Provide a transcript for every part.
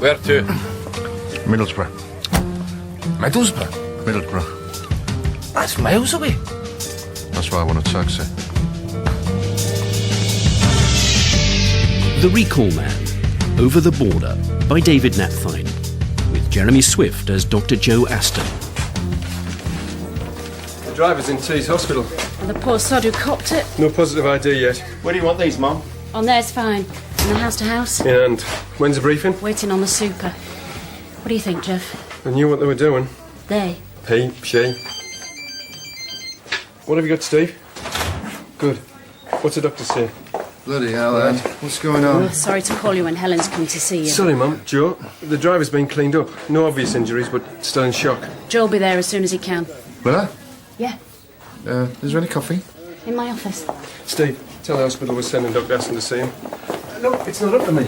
Where to? Middlesbrough. Middlesbrough? Middlesbrough. That's miles away. That's why I want a taxi. The Recall Man, Over the Border, by David Napthine, with Jeremy Swift as Dr. Joe Aston. The driver's in Tees Hospital. And the poor sod who copped it. No positive ID yet. Where do you want these, Mum? On there's fine. In the house to house. And when's the briefing? Waiting on the super. What do you think, Jeff? They knew what they were doing. They? He, she. What have you got, Steve? Good. What's the doctor say? Bloody hell, lad. What's going on? Sorry to call you when Helen's come to see you. Sorry, Mum. Joe, the driver's been cleaned up. No obvious injuries, but still in shock. Joe'll be there as soon as he can. Where? Yeah, Is there any coffee? in my office. Steve, tell the hospital we're sending Dr. Aston to see him. Look, it's not up to me.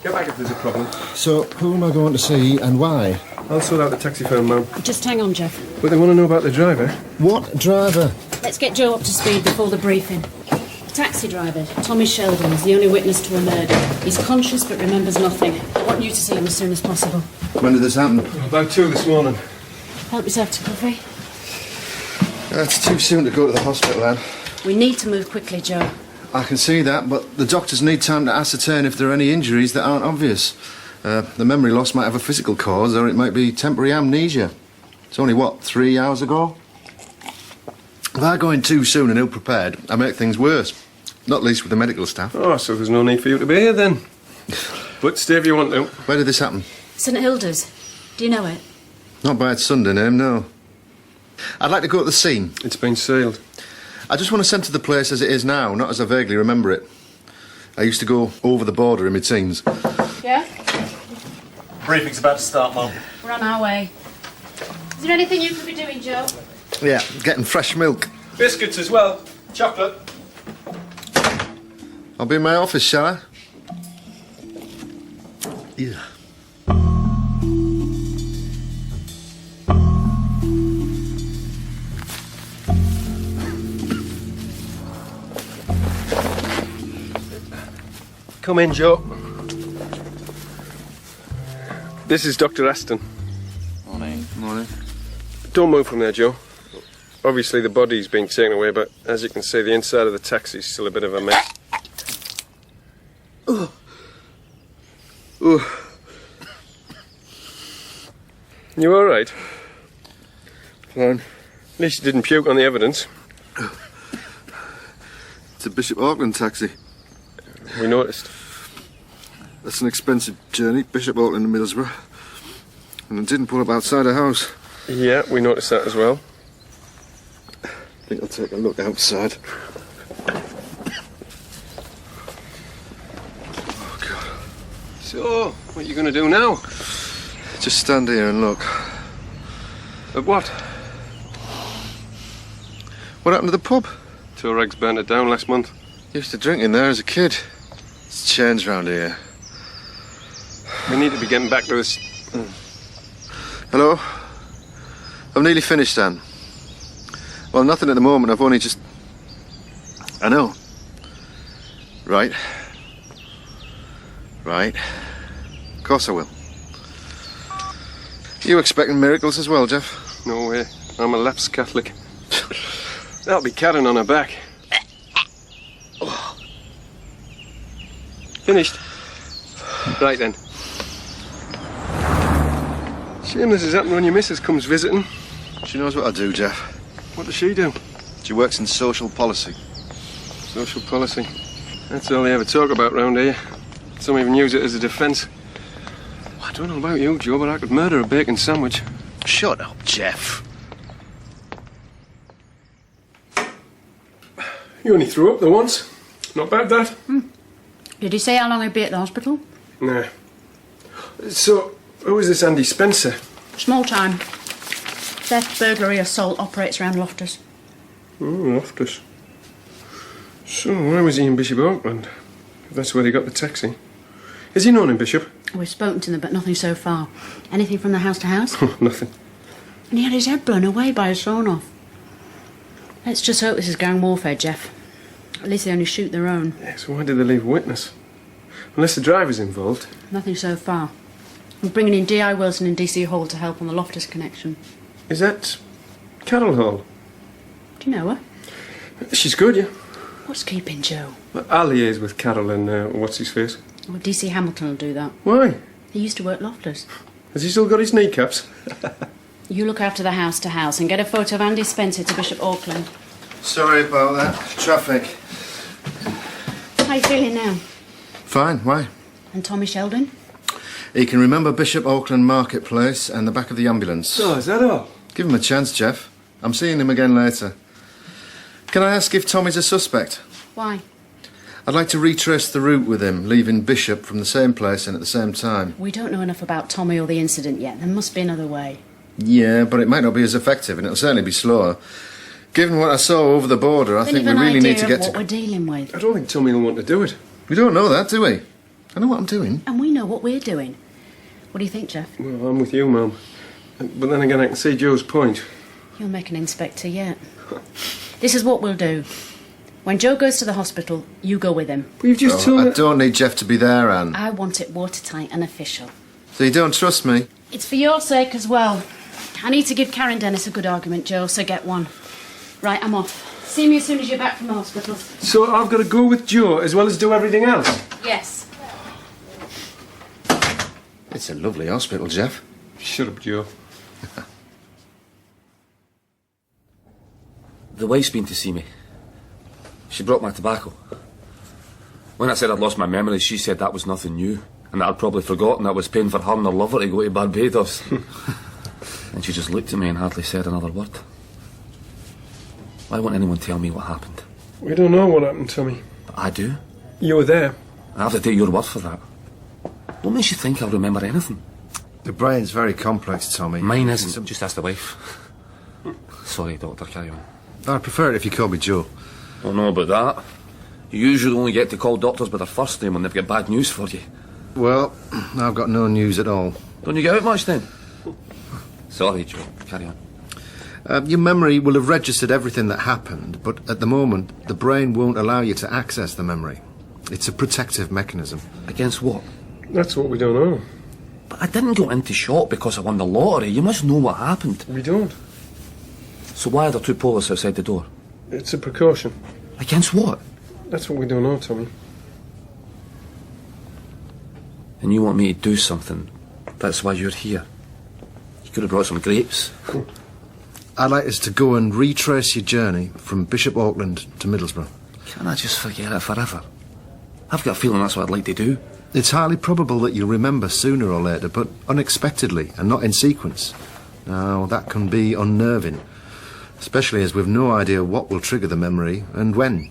Get back if there's a problem. So, who am I going to see and why? I'll sort out the taxi firm, Mum. Just hang on, Jeff. But they want to know about the driver. What driver? Let's get Joe up to speed before the briefing. The taxi driver, Tommy Sheldon, is the only witness to a murder. He's conscious but remembers nothing. I want you to see him as soon as possible. When did this happen? About 2 this morning. Help yourself to coffee. It's too soon to go to the hospital, lad. We need to move quickly, Joe. I can see that, but the doctors need time to ascertain if there are any injuries that aren't obvious. The memory loss might have a physical cause, or it might be temporary amnesia. It's only, 3 hours ago? If I go in too soon and ill-prepared, I make things worse. Not least with the medical staff. Oh, so there's no need for you to be here then. But stay if you want to. Where did this happen? St Hilda's. Do you know it? Not by its Sunday name, no. I'd like to go to the scene. It's been sealed. I just want to centre the place as it is now, not as I vaguely remember it. I used to go over the border in my teens. Yeah? Briefing's about to start, Mum. We're on our way. Is there anything you could be doing, Joe? Yeah, getting fresh milk. Biscuits as well. Chocolate. I'll be in my office, shall I? Yeah. Come in, Joe. This is Dr. Aston. Morning. Morning. Don't move from there, Joe. Obviously the body's been taken away, but as you can see, the inside of the taxi's still a bit of a mess. Oh. You all right? Fine. At least you didn't puke on the evidence. It's a Bishop Auckland taxi. We noticed. That's an expensive journey, Bishop Auckland to Middlesbrough. And it didn't pull up outside a house. Yeah, we noticed that as well. I think I'll take a look outside. Oh, God. So, what are you going to do now? Just stand here and look. At what? What happened to the pub? Touaregs burnt it down last month. Used to drink in there as a kid. It's changed round here. We need to be getting back to this. Hello? I've nearly finished, Dan. Well, nothing at the moment. I've only just... I know. Right. Right. Of course I will. You expecting miracles as well, Jeff? No way. I'm a lapsed Catholic. That'll be Karen on her back. Finished? Right then. Shame this has happened when your missus comes visiting. She knows what I do, Jeff. What does she do? She works in social policy. Social policy. That's all they ever talk about round here. Some even use it as a defence. I don't know about you, Joe, but I could murder a bacon sandwich. Shut up, Jeff. You only threw up the once. Not bad, that. Did he say how long he'd be at the hospital? Nah. So, who is this Andy Spencer? Small time. Theft, burglary, assault, operates around Loftus. Oh, Loftus. So, why was he in Bishop Auckland? If that's where he got the taxi. Is he known in Bishop? We've spoken to them, but nothing so far. Anything from the house to house? Nothing. And he had his head blown away by a sawn-off. Let's just hope this is gang warfare, Jeff. At least they only shoot their own. Yeah, so why did they leave a witness? Unless the driver's involved. Nothing so far. We're bringing in D.I. Wilson and D.C. Hall to help on the Loftus connection. Is that Carol Hall? Do you know her? She's good, yeah. What's keeping Joe? I'll liaise with Carol and what's-his-face. Well, D.C. Hamilton will do that. Why? He used to work Loftus. Has he still got his kneecaps? You look after the house to house and get a photo of Andy Spencer to Bishop Auckland. Sorry about that. Traffic. How you feeling now? Fine, why? And Tommy Sheldon? He can remember Bishop Auckland Marketplace and the back of the ambulance. Oh, is that all? Give him a chance, Jeff. I'm seeing him again later. Can I ask if Tommy's a suspect? Why? I'd like to retrace the route with him, leaving Bishop from the same place and at the same time. We don't know enough about Tommy or the incident yet. There must be another way. Yeah, but it might not be as effective, and it'll certainly be slower. Given what I saw over the border, I think we really need to get what to... we're dealing with. I don't think Tommy will want to do it. We don't know that, do we? I know what I'm doing. And we know what we're doing. What do you think, Jeff? Well, I'm with you, Mum. But then again, I can see Joe's point. You'll make an inspector yet. This is what we'll do. When Joe goes to the hospital, you go with him. But you've just told I me... don't need Jeff to be there, Anne. I want it watertight and official. So you don't trust me? It's for your sake as well. I need to give Karen Dennis a good argument, Joe, so get one. Right, I'm off. See me as soon as you're back from the hospital. So I've got to go with Joe as well as do everything else? Yes. It's a lovely hospital, Jeff. Shut up, Joe. The wife's been to see me. She brought my tobacco. When I said I'd lost my memory, she said that was nothing new, and that I'd probably forgotten I was paying for her and her lover to go to Barbados. And she just looked at me and hardly said another word. Why won't anyone tell me what happened? We don't know what happened, Tommy. But I do. You were there. I have to take your word for that. What makes you think I'll remember anything? The brain's very complex, Tommy. Mine isn't. Just ask the wife. Sorry, Doctor, carry on. I'd prefer it if you called me Joe. Don't know about that. You usually only get to call doctors by their first name when they've got bad news for you. Well, I've got no news at all. Don't you get out much then? Sorry, Joe. Carry on. Your memory will have registered everything that happened, but at the moment, the brain won't allow you to access the memory. It's a protective mechanism. Against what? That's what we don't know. But I didn't go into shock because I won the lottery. You must know what happened. We don't. So why are there two police outside the door? It's a precaution. Against what? That's what we don't know, Tommy. And you want me to do something. That's why you're here. You could have brought some grapes. I'd like us to go and retrace your journey from Bishop Auckland to Middlesbrough. Can't I just forget it forever? I've got a feeling that's what I'd like to do. It's highly probable that you'll remember sooner or later, but unexpectedly and not in sequence. Now, that can be unnerving, especially as we've no idea what will trigger the memory and when.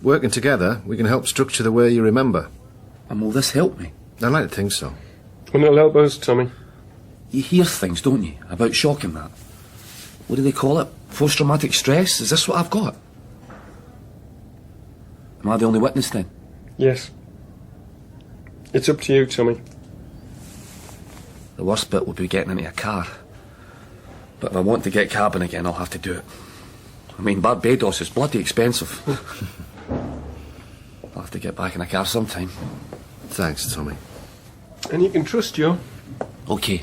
Working together, we can help structure the way you remember. And will this help me? I'd like to think so. And it'll help us, Tommy. You hear things, don't you, about shock and that? What do they call it? Post-traumatic stress? Is this what I've got? Am I the only witness then? Yes. It's up to you, Tommy. The worst bit will be getting into a car. But if I want to get cabin again, I'll have to do it. I mean, Barbados is bloody expensive. I'll have to get back in a car sometime. Thanks, Tommy. And you can trust Joe. OK.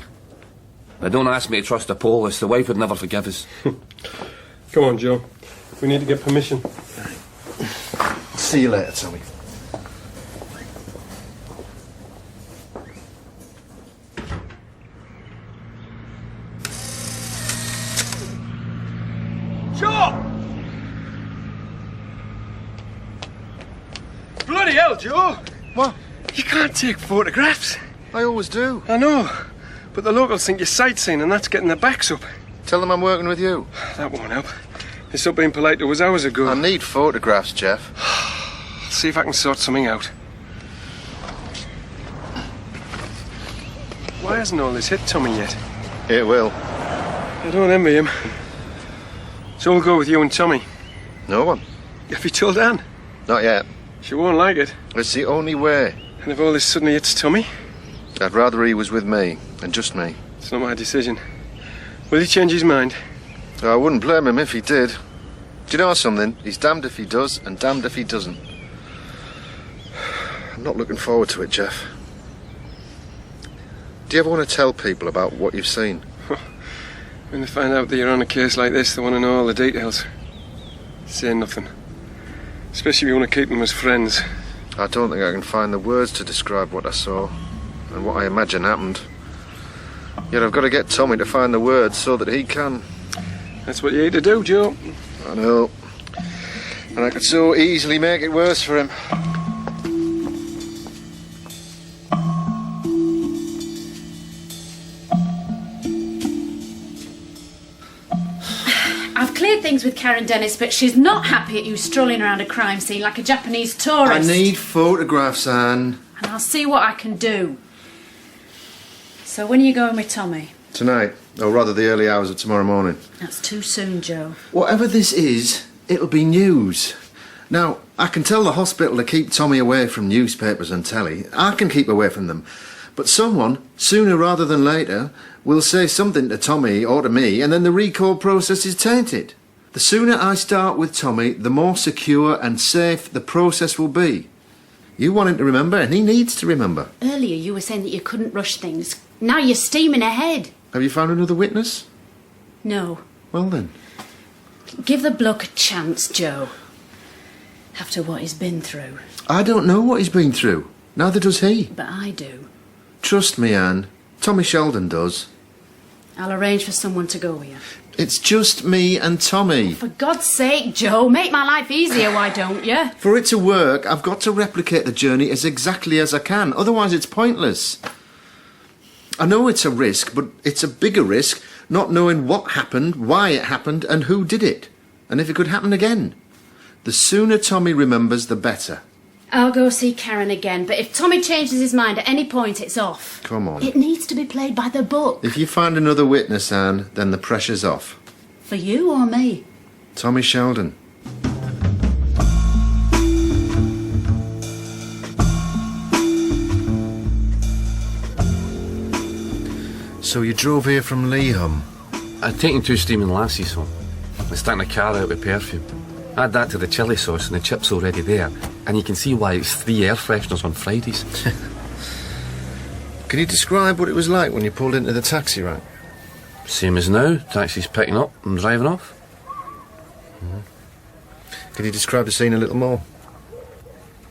But don't ask me to trust the police. The wife would never forgive us. Come on, Joe. We need to get permission. See you later, Tommy. Joe! Bloody hell, Joe! What? You can't take photographs. I always do. I know. But the locals think you're sightseeing and that's getting their backs up. Tell them I'm working with you. That won't help. They stopped being polite to us hours ago. I need photographs, Jeff. I'll see if I can sort something out. Why hasn't all this hit Tommy yet? It will. I don't envy him. So we'll go with you and Tommy. No one. Have you told Anne? Not yet. She won't like it. It's the only way. And if all this suddenly hits Tommy? I'd rather he was with me, and just me. It's not my decision. Will he change his mind? I wouldn't blame him if he did. Do you know something? He's damned if he does, and damned if he doesn't. I'm not looking forward to it, Jeff. Do you ever want to tell people about what you've seen? When they find out that you're on a case like this, they want to know all the details. Say nothing. Especially if you want to keep them as friends. I don't think I can find the words to describe what I saw and what I imagine happened. Yet I've got to get Tommy to find the words so that he can. That's what you need to do, Joe. I know. And I could so easily make it worse for him. I've cleared things with Karen Dennis, but she's not happy at you strolling around a crime scene like a Japanese tourist. I need photographs, Anne. And I'll see what I can do. So when are you going with Tommy? Tonight, or rather the early hours of tomorrow morning. That's too soon, Joe. Whatever this is, it'll be news. Now, I can tell the hospital to keep Tommy away from newspapers and telly. I can keep away from them. But someone, sooner rather than later, will say something to Tommy or to me, and then the recall process is tainted. The sooner I start with Tommy, the more secure and safe the process will be. You want him to remember, and he needs to remember. Earlier you were saying that you couldn't rush things. Now you're steaming ahead. Have you found another witness? No. Well then. Give the bloke a chance, Joe. After what he's been through. I don't know what he's been through. Neither does he. But I do. Trust me, Anne. Tommy Sheldon does. I'll arrange for someone to go with you. It's just me and Tommy. For God's sake, Joe, make my life easier, why don't you? For it to work, I've got to replicate the journey as exactly as I can. Otherwise, it's pointless. I know it's a risk, but it's a bigger risk not knowing what happened, why it happened, and who did it. And if it could happen again. The sooner Tommy remembers, the better. I'll go see Karen again, but if Tommy changes his mind at any point, it's off. Come on. It needs to be played by the book. If you find another witness, Anne, then the pressure's off. For you or me? Tommy Sheldon. So you drove here from Leeham? I'd taken 2 steaming lassies home. I starting a car out with perfume. Add that to the chilli sauce and the chips already there, and you can see why it's 3 air fresheners on Fridays. Can you describe what it was like when you pulled into the taxi rank? Same as now. Taxi's picking up and driving off. Can you describe the scene a little more?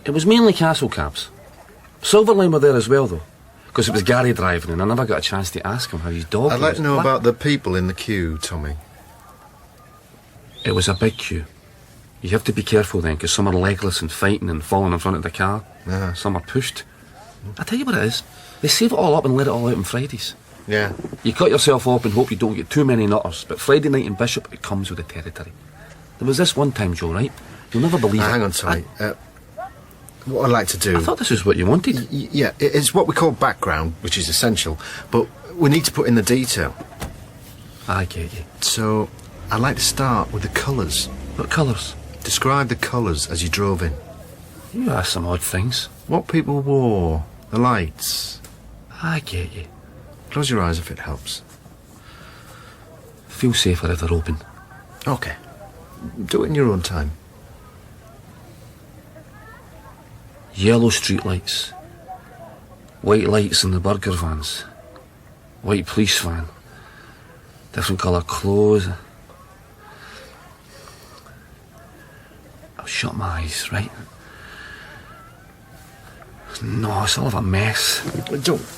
It was mainly castle cabs. Silverline were there as well, though, because it was Gary driving, and I never got a chance to ask him how his dog was. I'd like to know about the people in the queue, Tommy. It was a big queue. You have to be careful then, because some are legless and fighting and falling in front of the car. Yeah. Some are pushed. I tell you what it is. They save it all up and let it all out on Fridays. Yeah. You cut yourself up and hope you don't get too many nutters, but Friday night in Bishop, it comes with the territory. There was this one time, Joe, right? You'll never believe it. Hang on, Tommy. What I'd like to do... I thought this was what you wanted. Yeah, it's what we call background, which is essential, but we need to put in the detail. I get you. So, I'd like to start with the colours. What colours? Describe the colours as you drove in. You ask some odd things. What people wore, the lights. I get you. Close your eyes if it helps. Feel safer if they're open. Okay. Do it in your own time. Yellow street lights. White lights in the burger vans. White police van. Different colour clothes. I'll shut my eyes, right? No, it's all of a mess.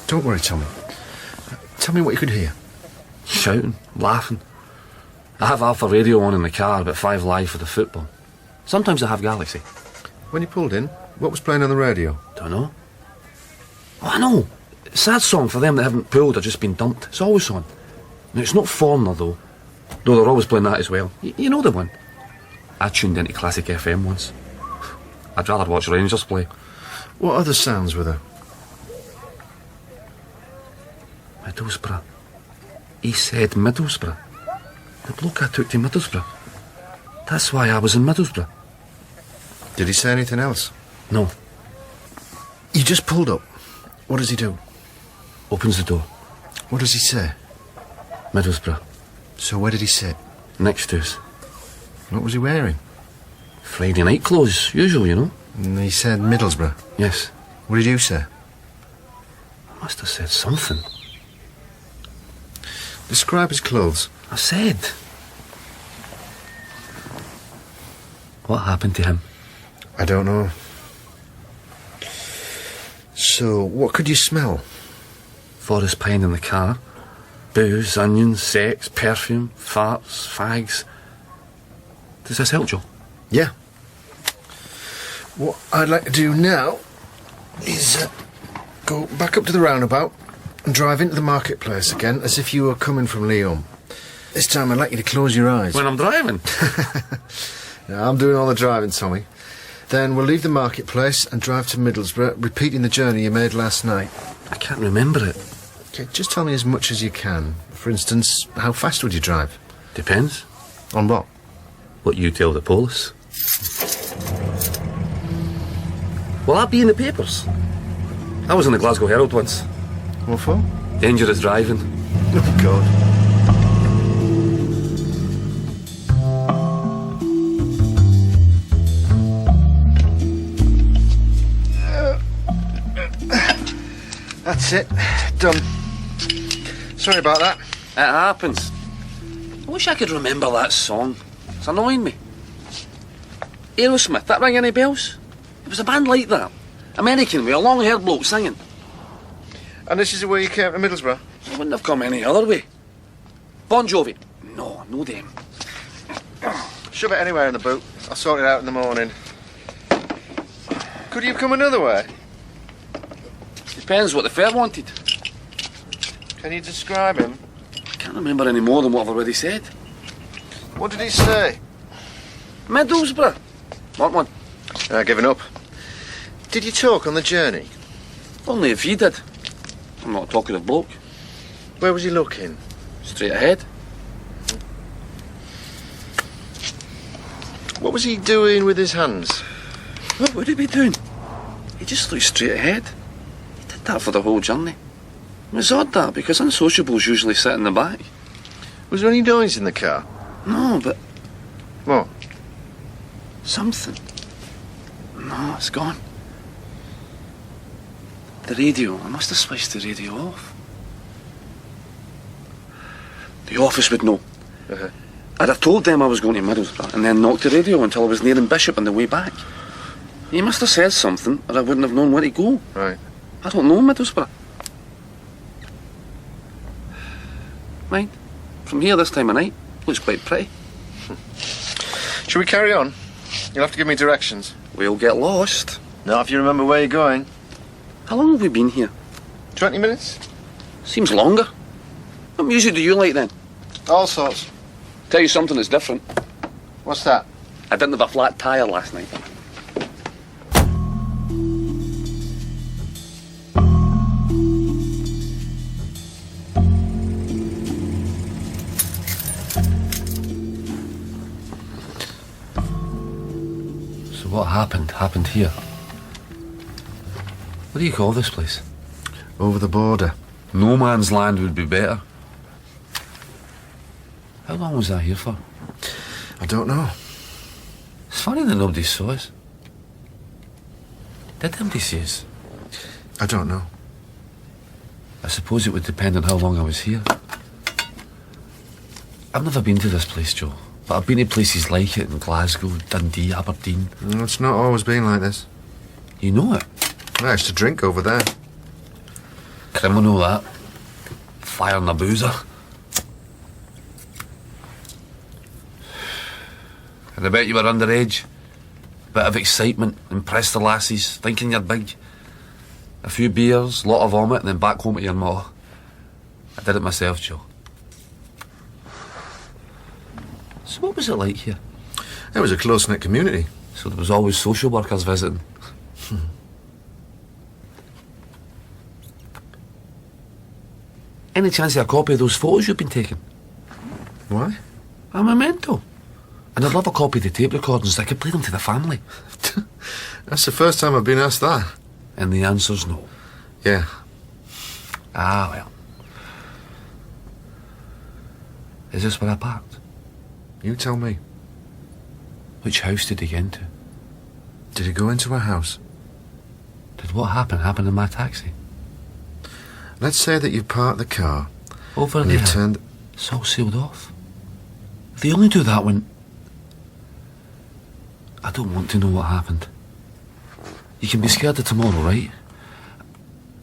Don't worry, Tommy. Tell me what you could hear. Shouting, laughing. I have Alpha Radio on in the car, about 5 Live for the football. Sometimes I have Galaxy. When you pulled in, what was playing on the radio? Don't know. Oh, I know. Sad song for them that haven't pulled or just been dumped. It's always on. Now, it's not Foreigner, though. Though they're always playing that as well. You know the one. I tuned into Classic FM once. I'd rather watch Rangers play. What other sounds were there? Middlesbrough. He said Middlesbrough. The bloke I took to Middlesbrough. That's why I was in Middlesbrough. Did he say anything else? No. You just pulled up. What does he do? Opens the door. What does he say? Middlesbrough. So where did he sit? Next to us. What was he wearing? Friday night clothes, usual, you know. And he said Middlesbrough. Yes. What did you say? I must have said something. Describe his clothes. I said. What happened to him? I don't know. So, what could you smell? Forest pine in the car. Booze, onions, sex, perfume, farts, fags. Does this help, Joe? Yeah. What I'd like to do now is go back up to the roundabout and drive into the marketplace again as if you were coming from Lyon. This time I'd like you to close your eyes. When I'm driving? Now, I'm doing all the driving, Tommy. Then we'll leave the marketplace and drive to Middlesbrough, repeating the journey you made last night. I can't remember it. Okay, just tell me as much as you can. For instance, how fast would you drive? Depends. On what? What you tell the police. Will that be in the papers? I was in the Glasgow Herald once. What for? Dangerous driving. Oh, God. That's it. Done. Sorry about that. It happens. I wish I could remember that song. It's annoying me. Aerosmith, that ring any bells? It was a band like that. American with a long-haired bloke singing. And this is the way you came to Middlesbrough? I wouldn't have come any other way. Bon Jovi? No them. Shove it anywhere in the boot. I'll sort it out in the morning. Could you have come another way? Depends what the fare wanted. Can you describe him? I can't remember any more than what I've already said. What did he say? Middlesbrough. Want one? Given up. Did you talk on the journey? Only if he did. I'm not a talkative bloke. Where was he looking? Straight ahead. What was he doing with his hands? What would he be doing? He just looked straight ahead. He did that for the whole journey. It was odd that, because unsociables usually sit in the back. Was there any noise in the car? No, but What? something. No, it's gone. The radio. I must have switched the radio off. The office would know. Uh-huh. I'd have told them I was going to Middlesbrough and then knocked the radio until I was nearing Bishop on the way back. He must have said something or I wouldn't have known where to go. Right. I don't know Middlesbrough. Mind, from here this time of night, looks quite pretty. Shall we carry on? You'll have to give me directions. We'll get lost. Not if you remember where you're going. How long have we been here? 20 minutes? Seems longer. What music do you like then? All sorts. Tell you something that's different. What's that? I didn't have a flat tyre last night. So what happened here. What do you call this place? Over the border. No man's land would be better. How long was I here for? I don't know. It's funny that nobody saw us. Did anybody see us? I don't know. I suppose it would depend on how long I was here. I've never been to this place, Joe, but I've been to places like it in Glasgow, Dundee, Aberdeen. It's not always been like this. You know it. I used to drink over there. Criminal, that. Firing a boozer. And I bet you were underage. Bit of excitement, impress the lassies, thinking you're big. A few beers, lot of vomit, and then back home to your ma. I did it myself, Joe. So what was it like here? It was a close-knit community. So there was always social workers visiting. Any chance of a copy of those photos you've been taking? Why? I'm a mental. And I'd love a copy of the tape recordings so I could play them to the family. That's the first time I've been asked that. And the answer's no. Yeah. Ah, well. Is this where I parked? You tell me. Which house did he get into? Did he go into a house? Did what happen in my taxi? Let's say that you parked the car. Over and there. you've turned... It's all sealed off. They only do that when... I don't want to know what happened. You can be scared of tomorrow, right?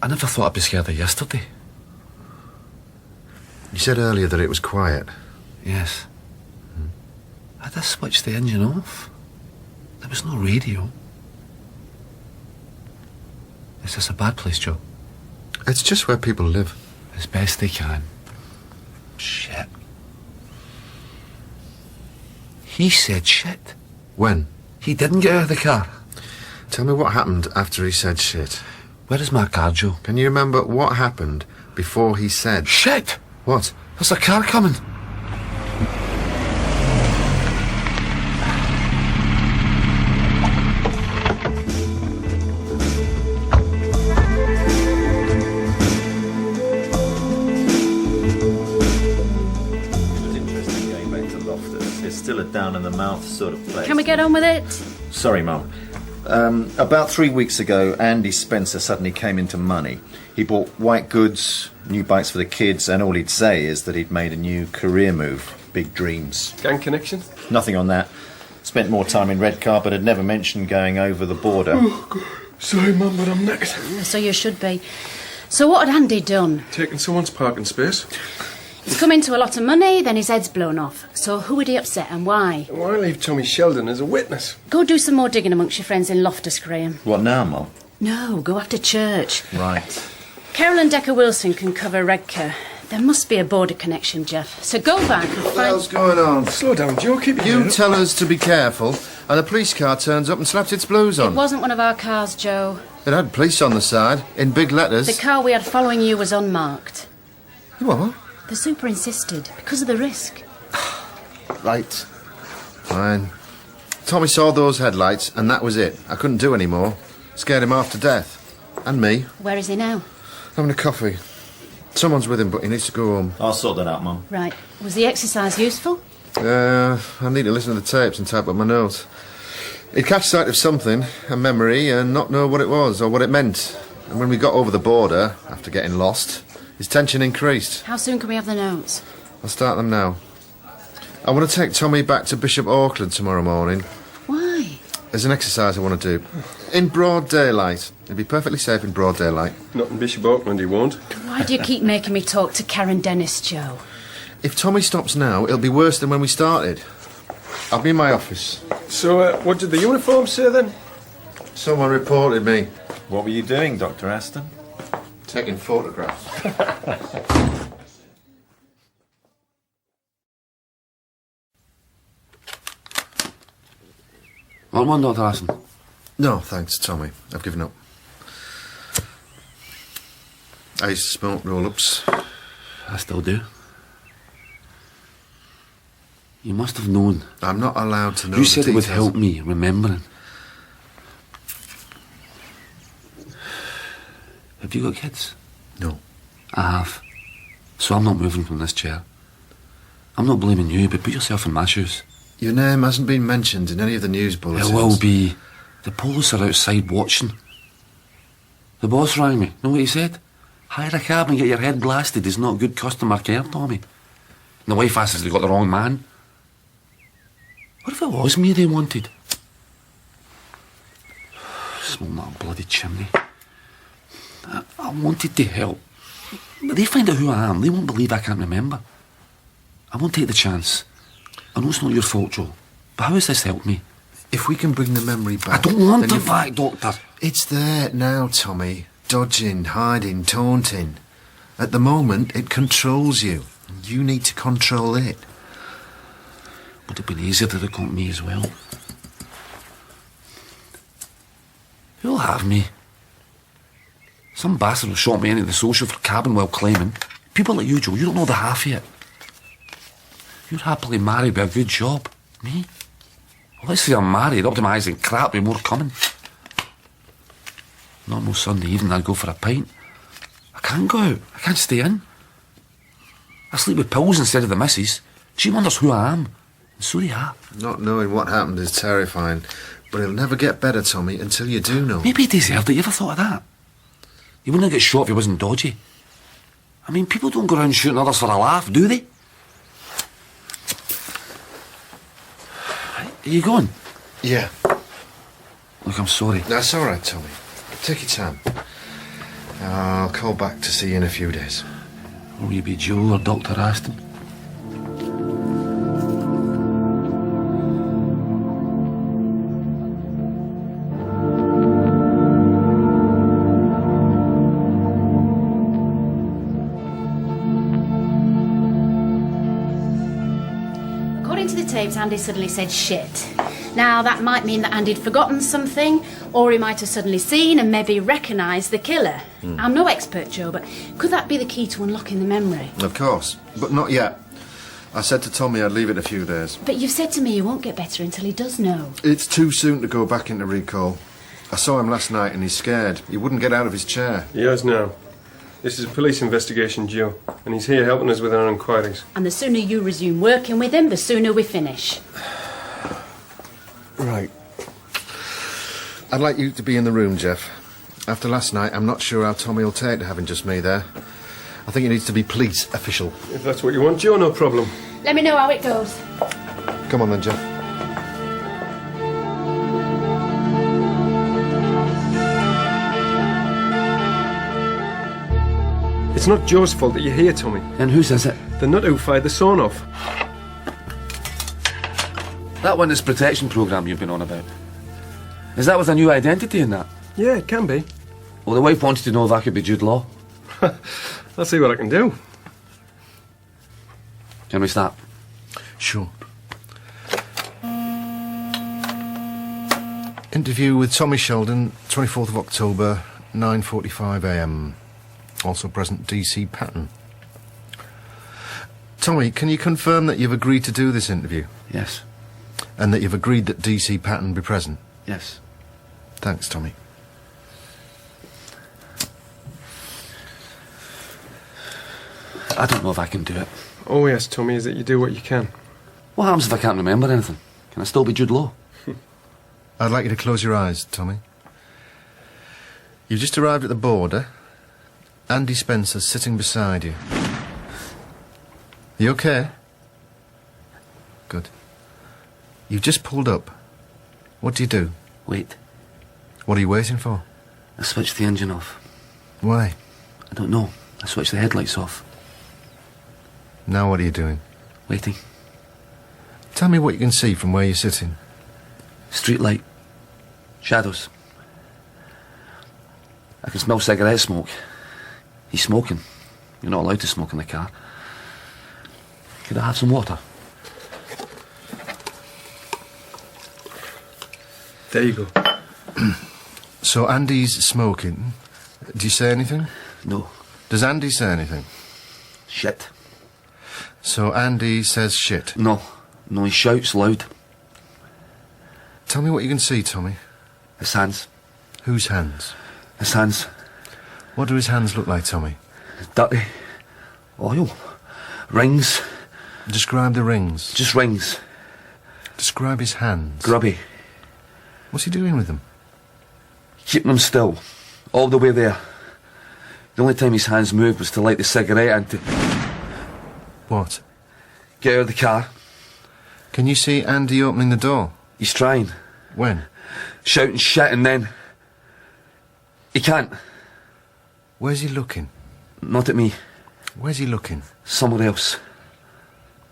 I never thought I'd be scared of yesterday. You said earlier that it was quiet. Yes. I just switched the engine off. There was no radio. Is this a bad place, Joe? It's just where people live. As best they can. Shit. He said shit. When? He didn't get out of the car. Tell me what happened after he said shit. Where is my car, Joe? Can you remember what happened before he said... Shit! What? There's a car coming. Still a down-in-the-mouth sort of place. Can we get on with it? Sorry, Mum. About 3 weeks ago, Andy Spencer suddenly came into money. He bought white goods, new bikes for the kids, and all he'd say is that he'd made a new career move. Big dreams. Gang connection? Nothing on that. Spent more time in Redcar, but had never mentioned going over the border. Oh, God. Sorry, Mum, but I'm knackered. So you should be. So what had Andy done? Taking someone's parking space. He's come into a lot of money, then his head's blown off. So who would he upset and why? Why leave Tommy Sheldon as a witness? Go do some more digging amongst your friends in Loftus, Graham. What now, Mum? No, go after church. Right. Carol and Decker-Wilson can cover Redcar. There must be a border connection, Jeff. So go back and What the hell's going on? Slow down, Joe. Keep your You head up. tell us to be careful, and a police car turns up and slaps its blues It on. wasn't one of our cars, Joe. It had police on the side, in big letters. The car we had following you was unmarked. What? The super insisted, because of the risk. Right. Fine. Tommy saw those headlights, and that was it. I couldn't do any more. Scared him half to death. And me. Where is he now? Having a coffee. Someone's with him, but he needs to go home. I'll sort that out, Mum. Right. Was the exercise useful? I need to listen to the tapes and type up my notes. He'd catch sight of something, a memory, and not know what it was or what it meant. And when we got over the border, after getting lost, his tension increased. How soon can we have the notes? I'll start them now. I want to take Tommy back to Bishop Auckland tomorrow morning. Why? There's an exercise I want to do. In broad daylight. It'd be perfectly safe in broad daylight. Not in Bishop Auckland, he won't. Why do you keep making me talk to Karen Dennis, Joe? If Tommy stops now, it'll be worse than when we started. I'll be in my office. So, what did the uniform say then? Someone reported me. What were you doing, Dr. Aston? Taking photographs. Want one, Dr. Aston? No, thanks, Tommy. I've given up. I used to smoke roll-ups. I still do. You must have known. I'm not allowed to know You the said it would details. help me remembering. Have you got kids? No. I have. So I'm not moving from this chair. I'm not blaming you, but put yourself in my shoes. Your name hasn't been mentioned in any of the news bulletins. It will be. The police are outside watching. The boss rang me. Know what he said? Hire a cab and get your head blasted is not good customer care, Tommy. And the wife asks if they got the wrong man. What if it was me they wanted? Smoke that bloody chimney. I wanted to help. But they find out who I am. They won't believe I can't remember. I won't take the chance. I know it's not your fault, Joe. But how has this helped me? If we can bring the memory back... I don't want then it back, Doctor. It's there now, Tommy. Dodging, hiding, taunting. At the moment, it controls you. You need to control it. Would have been easier to have got me as well. Who'll have me? Some bastard will shot me into the social for cabin while claiming. People like you, Joe, you don't know the half yet. You're happily married with a good job. Me? Well, let's say I'm married, optimising crap with more coming. Normal Sunday evening, I'd go for a pint. I can't go out. I can't stay in. I sleep with pills instead of the missus. She wonders who I am. And so do I. Not knowing what happened is terrifying. But it'll never get better, Tommy, until you do know. Maybe he deserved it. You ever thought of that? He wouldn't get shot if he wasn't dodgy. I mean, people don't go around shooting others for a laugh, do they? Are you going? Yeah. Look, I'm sorry. That's all right, Tommy. Take your time. I'll call back to see you in a few days. Will you be Joe or Dr. Aston? According to the tapes, Andy suddenly said shit. Now, that might mean that Andy'd forgotten something, or he might have suddenly seen and maybe recognised the killer. I'm no expert, Joe, but could that be the key to unlocking the memory? Of course, but not yet. I said to Tommy I'd leave it a few days. But you've said to me you won't get better until he does know. It's too soon to go back into recall. I saw him last night and he's scared. He wouldn't get out of his chair. He has now. This is a police investigation, Joe, and he's here helping us with our inquiries. And the sooner you resume working with him, the sooner we finish. Right. I'd like you to be in the room, Jeff. After last night, I'm not sure how Tommy will take to having just me there. I think it needs to be police official. If that's what you want, Joe, no problem. Let me know how it goes. Come on then, Jeff. It's not Joe's fault that you're here, Tommy. And who says it? The nut who fired the sawn off. That witness protection programme you've been on about. Is that with a new identity in that? Yeah, it can be. Well, the wife wanted to know if that could be Jude Law. I'll see what I can do. Can we start? Sure. Interview with Tommy Sheldon, 24th of October, 9:45 a.m. Also present DC Patton. Tommy, can you confirm that you've agreed to do this interview? Yes. And that you've agreed that DC Patton be present? Yes. Thanks, Tommy. I don't know if I can do it. All we ask, Tommy, is that you do what you can. What happens if I can't remember anything? Can I still be Jude Law? I'd like you to close your eyes, Tommy. You've just arrived at the border. Andy Spencer's sitting beside you. You okay? Good. You've just pulled up. What do you do? Wait. What are you waiting for? I switched the engine off. Why? I don't know. I switched the headlights off. Now what are you doing? Waiting. Tell me what you can see from where you're sitting. Street light. Shadows. I can smell cigarette smoke. He's smoking. You're not allowed to smoke in the car. Could I have some water? There you go. So Andy's smoking. Do you say anything? No. Does Andy say anything? Shit. So Andy says shit. No. No, he shouts loud. Tell me what you can see, Tommy. His hands. Whose hands? His hands. What do his hands look like, Tommy? Dirty. Oil. Rings. Describe the rings. Just rings. Describe his hands. Grubby. What's he doing with them? Keeping them still. All the way there. The only time his hands moved was to light the cigarette and to What? get out of the car. Can you see Andy opening the door? He's trying. When? Shouting shit and then... He can't. Where's he looking? Not at me. Where's he looking? Somewhere else.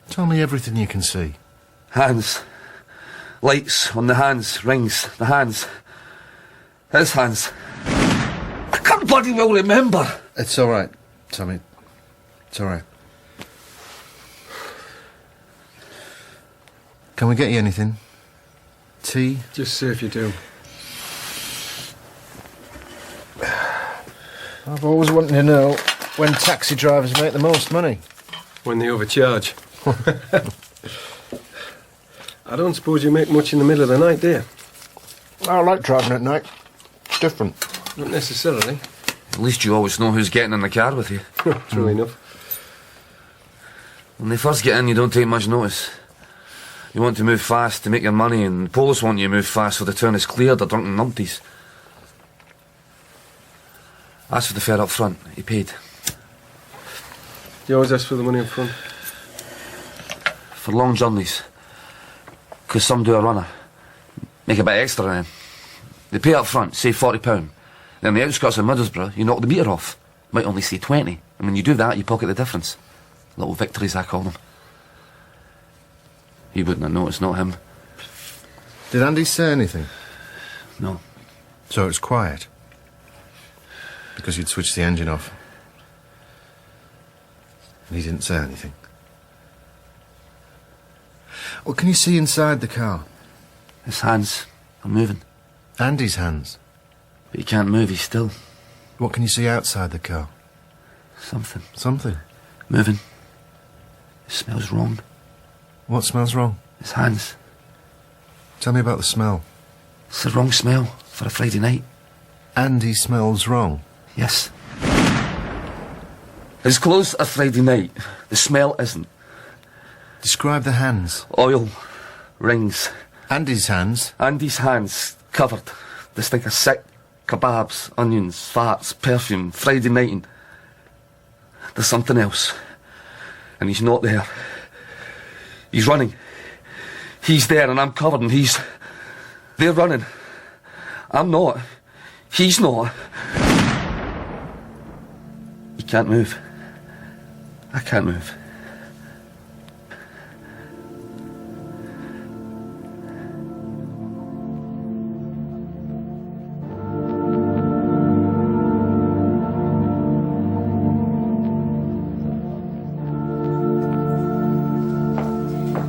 Tell me everything you can see. Hands. Lights on the hands. Rings. The hands. His hands. I can't bloody well remember. It's all right, Tommy. It's all right. Can we get you anything? Tea? Just see if you do. I've always wanted to know when taxi drivers make the most money. When they overcharge. I don't suppose you make much in the middle of the night, do you? I like driving at night. It's different. Not necessarily. At least you always know who's getting in the car with you. True enough. When they first get in, you don't take much notice. You want to move fast to make your money, and the police want you to move fast so the town is cleared of drunken numpties. Asked for the fare up front. He paid. You always ask for the money up front. For long journeys. 'Cause some do a runner. Make a bit extra then. They pay up front, say £40. Then the outskirts of Middlesbrough, you knock the meter off. Might only say 20. And when you do that, you pocket the difference. Little victories, I call them. He wouldn't have noticed, not him. Did Andy say anything? No. So it was quiet? Because you'd switched the engine off? And he didn't say anything? Well, can you see inside the car? His hands are moving. Andy's hands? But he can't move, he's still. What can you see outside the car? Something. Something? Moving. It smells wrong. What smells wrong? His hands. Tell me about the smell. It's the wrong smell for a Friday night. Andy smells wrong? Yes. His clothes are Friday night. The smell isn't. Describe the hands. Oil. Rings. Andy's hands? Andy's hands. Covered. They stink of sick. Kebabs, onions, farts, perfume, Friday nighting. There's something else. And he's not there. He's running. He's there and I'm covered and he's... They're running. I'm not. He's not. He can't move. I can't move.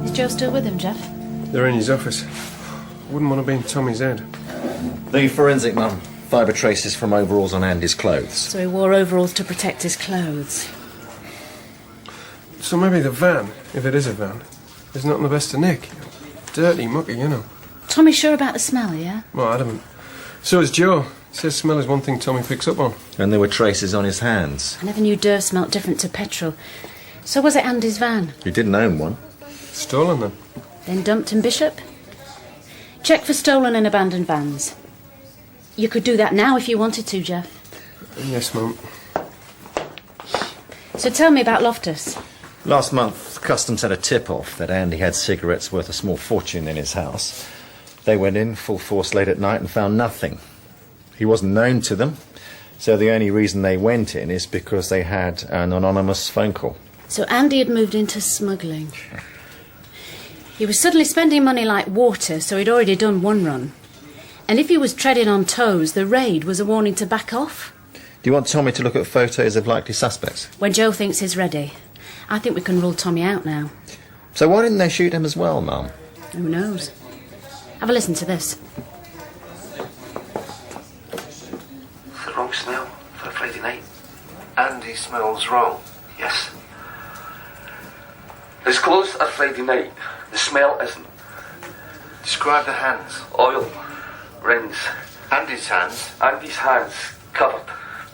Is Joe still with him, Jeff? They're in his office. Wouldn't want to be in Tommy's head. The forensic, Mum. Fibre traces from overalls on Andy's clothes. So he wore overalls to protect his clothes. So maybe the van, if it is a van, is not in the best of nick. Dirty, mucky, you know. Tommy's sure about the smell, yeah? Well, adamant. So is Joe. He says smell is one thing Tommy picks up on. And there were traces on his hands. I never knew Durf smelt different to petrol. So was it Andy's van? He didn't own one. Stolen then. Then dumped in Bishop? Check for stolen and abandoned vans. You could do that now if you wanted to, Jeff. Yes, Mum. So tell me about Loftus. Last month, Customs had a tip-off that Andy had cigarettes worth a small fortune in his house. They went in full force late at night and found nothing. He wasn't known to them, so the only reason they went in is because they had an anonymous phone call. So Andy had moved into smuggling. He was suddenly spending money like water, so he'd already done one run. And if he was treading on toes, the raid was a warning to back off. Do you want Tommy to look at photos of likely suspects? When Joe thinks he's ready. I think we can rule Tommy out now. So why didn't they shoot him as well, Mum? Who knows? Have a listen to this. It's the wrong smell for a Friday night. Andy smells wrong? Yes. His clothes are Friday night. The smell isn't. Describe the hands. Oil. Rings. Andy's hands? Andy's hands. Covered.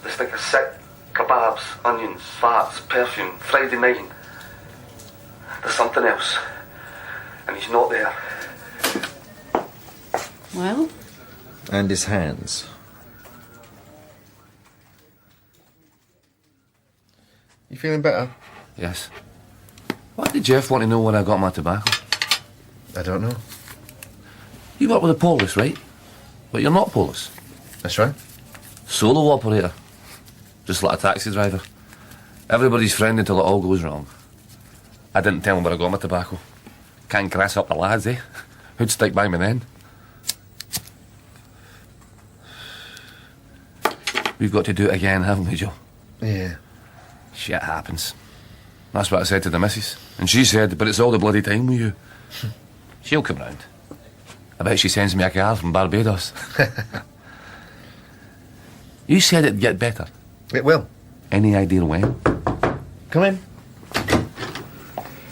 They stink of sick. Kebabs, onions, farts, perfume, Friday nighting. There's something else. And he's not there. Well? Andy's hands. You feeling better? Yes. Why did Jeff want to know where I got my tobacco? I don't know. You work with the police, right? But you're not police. That's right. Solo operator. Just like a taxi driver. Everybody's friend until it all goes wrong. I didn't tell him where I got my tobacco. Can't grass up the lads, eh? Who'd stick by me then? We've got to do it again, haven't we, Joe? Yeah. Shit happens. That's what I said to the missus. And she said, but it's all the bloody time with you. She'll come round. I bet she sends me a car from Barbados. You said it'd get better. It will. Any idea when? Come in.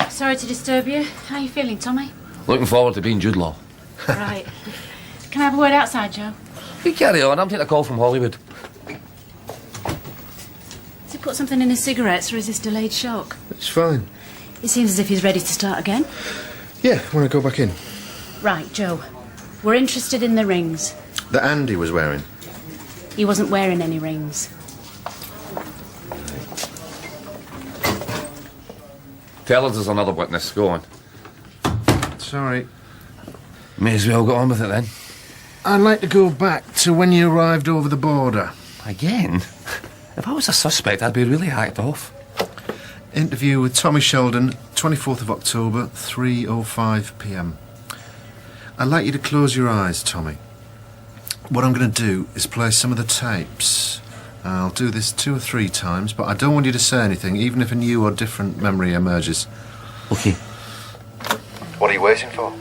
Sorry to disturb you. How are you feeling, Tommy? Looking forward to being Jude Law. Right. Can I have a word outside, Joe? You carry on, I'm taking a call from Hollywood. Has he put something in his cigarettes or is this delayed shock? It's fine. It seems as if he's ready to start again. Yeah, when I go back in. Right, Joe. We're interested in the rings. That Andy was wearing. He wasn't wearing any rings. Tell us there's another witness. Go on. Sorry. May as well get on with it then. I'd like to go back to when you arrived over the border. Again? If I was a suspect, I'd be really hacked off. Interview with Tommy Sheldon, 24th of October, 3:05 p.m. I'd like you to close your eyes, Tommy. What I'm going to do is play some of the tapes. I'll do this 2 or 3 times, but I don't want you to say anything, even if a new or different memory emerges. OK. What are you waiting for?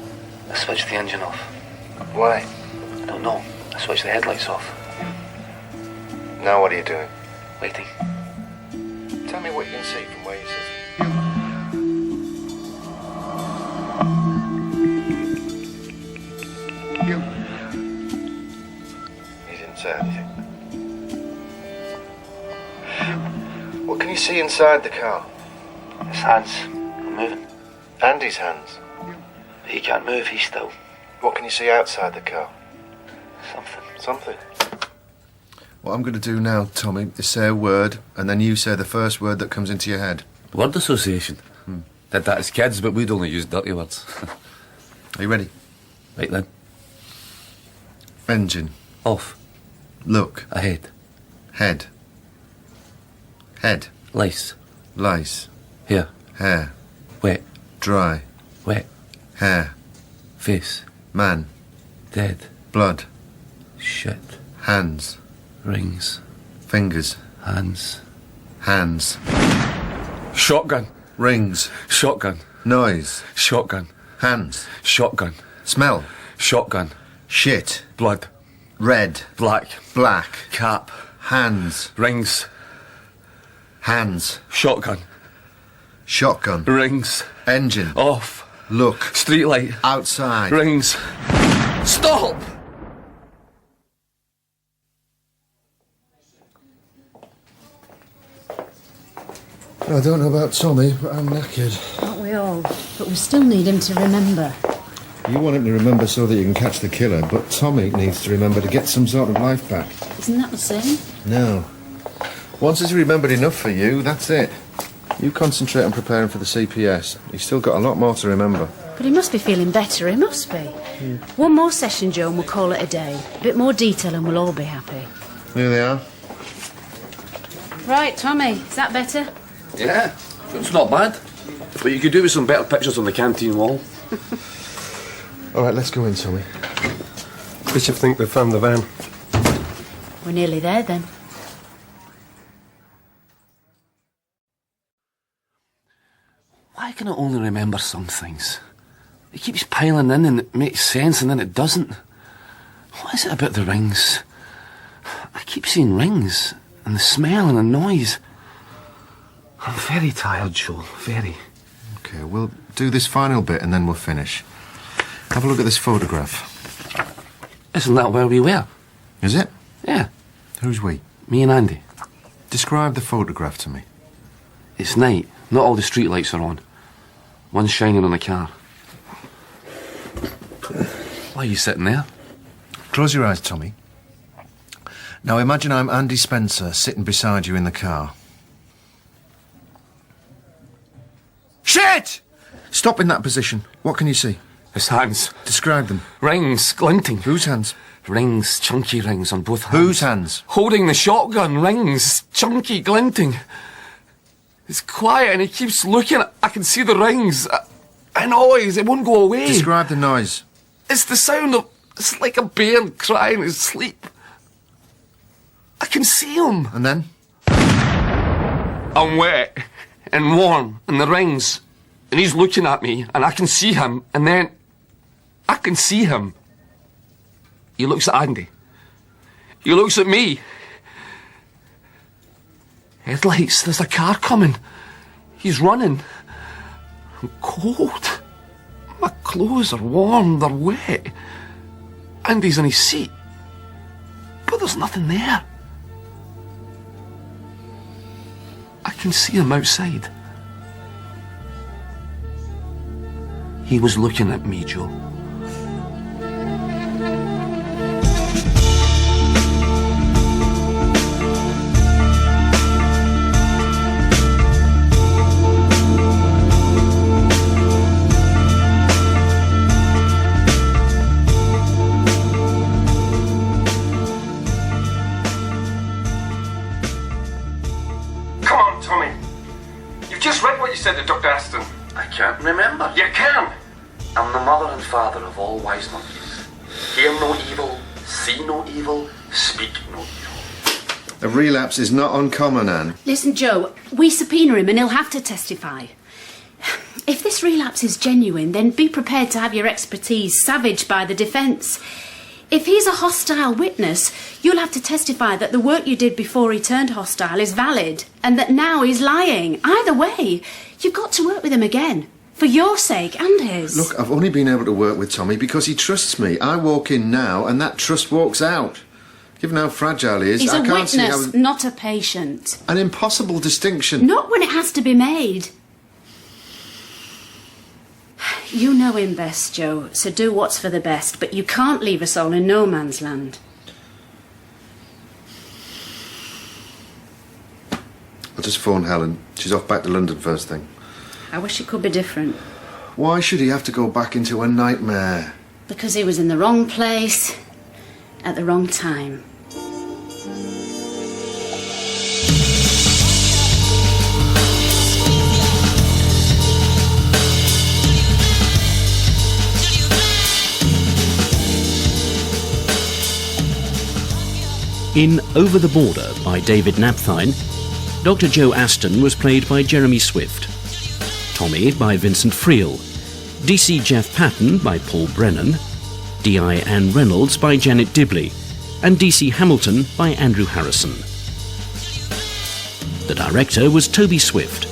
I switched the engine off. Why? I don't know. I switched the headlights off. Now what are you doing? Waiting. Tell me what you can see from where you sit. He didn't say anything. What can you see inside the car? His hands are moving. Andy's hands. He can't move, he's still. What can you see outside the car? Something. Something. What I'm going to do now, Tommy, is say a word, and then you say the first word that comes into your head. Word association. Did that as kids, but we'd only use dirty words. Are you ready? Right then. Engine. Off. Look. Ahead. Head. Head. Lice. Lice. Hair. Hair. Wet. Dry. Wet. Hair. Face. Man. Dead. Blood. Shit. Hands. Rings. Fingers. Hands. Hands. Shotgun. Rings. Shotgun. Noise. Shotgun. Hands. Shotgun. Smell. Shotgun. Shit. Blood. Red. Black. Black. Cap. Hands. Rings. Hands. Shotgun. Shotgun. Rings. Engine. Off. Look. Streetlight. Outside. Rings. Stop! I don't know about Tommy, but I'm knackered. Aren't we all? But we still need him to remember. You want him to remember so that you can catch the killer, but Tommy needs to remember to get some sort of life back. Isn't that the same? No. Once he's remembered enough for you, that's it. You concentrate on preparing for the CPS. He's still got a lot more to remember. But he must be feeling better, he must be. One more session, Joe, and we'll call it a day. A bit more detail and we'll all be happy. Here they are. Right, Tommy, is that better? Yeah, it's not bad. But you could do with some better pictures on the canteen wall. All right, let's go in, Tommy. Bishop think they found the van. We're nearly there, then. Why can I only remember some things? It keeps piling in and it makes sense and then it doesn't. What is it about the rings? I keep seeing rings and the smell and the noise. I'm very tired, Joel, very. OK, we'll do this final bit and then we'll finish. Have a look at this photograph. Isn't that where we were? Is it? Yeah, Who's we? me and Andy. Describe the photograph to me. It's night, not all the street lights are on. One's shining on the car. Why are you sitting there? Close your eyes, Tommy. Now imagine I'm Andy Spencer sitting beside you in the car. Shit! Stop in that position. What can you see? His hands. Describe them. Rings, glinting. Whose hands? Rings, chunky rings on both hands. Whose hands? Holding the shotgun, rings, chunky, glinting. It's quiet and he keeps looking. I can see the rings. A noise, it won't go away. Describe the noise. It's the sound of... It's like a bear crying in his sleep. I can see him. And then? I'm wet and warm and the rings. And he's looking at me and I can see him. And then I can see him. He looks at Andy. He looks at me. Headlights, there's a car coming. He's running. I'm cold. My clothes are warm, they're wet. Andy's in his seat. But there's nothing there. I can see him outside. He was looking at me, Joe. can't remember. You can! I'm the mother and father of all wise monkeys. Hear no evil, see no evil, speak no evil. A relapse is not uncommon, Anne. Listen, Joe, we subpoena him and he'll have to testify. If this relapse is genuine, then be prepared to have your expertise savaged by the defence. If he's a hostile witness, you'll have to testify that the work you did before he turned hostile is valid and that now he's lying. Either way, you've got to work with him again. For your sake and his. Look, I've only been able to work with Tommy because he trusts me. I walk in now and that trust walks out. Given how fragile he is, He's I a can't see how... witness, not a patient. An impossible distinction. Not when it has to be made. You know him best, Joe, so do what's for the best, but you can't leave us all in no man's land. I'll just phone Helen. She's off back to London first thing. I wish it could be different. Why should he have to go back into a nightmare? Because he was in the wrong place at the wrong time. In Over the Border by David Napthine, Dr. Joe Aston was played by Jeremy Swift, Tommy by Vincent Friel, DC Jeff Patton by Paul Brennan, DI Anne Reynolds by Janet Dibley, and DC Hamilton by Andrew Harrison. The director was Toby Swift.